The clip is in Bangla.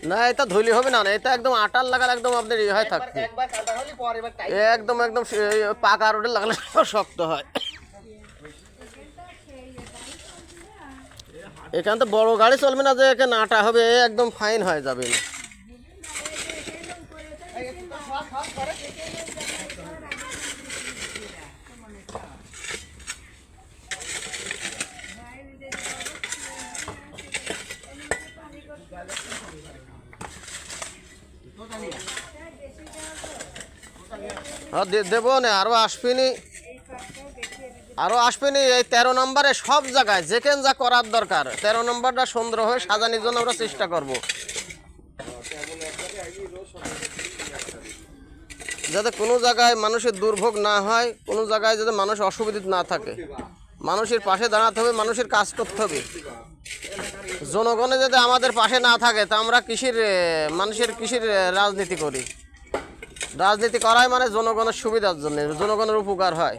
না এটা ধুলি হবে না, এটা একদম আটার লাগালে একদম আপনার ইয়ে হয় থাকবে, একদম একদম পাকা রোডে লাগালে শক্ত হয়। এখানে তো বড় গাড়ি চলবে না যে এখানে আটা হবে, একদম ফাইন হয়ে যাবে না। হ্যাঁ দেবো না, আরও আসবেনি, আরও আসবেনি। এই 13 নম্বরে সব জায়গায় যেখানে যা করার দরকার 13 নম্বরটা সুন্দর হয়ে সাজানোর জন্য আমরা চেষ্টা করব, যাতে কোনো জায়গায় মানুষের দুর্ভোগ না হয়, কোনো জায়গায় যাতে মানুষ অসুবিধা না থাকে। মানুষের পাশে দাঁড়াতে হবে, মানুষের কাজ করতে হবে। জনগণে যদি আমাদের পাশে না থাকে তা আমরা মানুষের কৃষির রাজনীতি করি। রাজনীতি করাই মানে জনগণের সুবিধার জন্য, জনগণের উপকার হয়।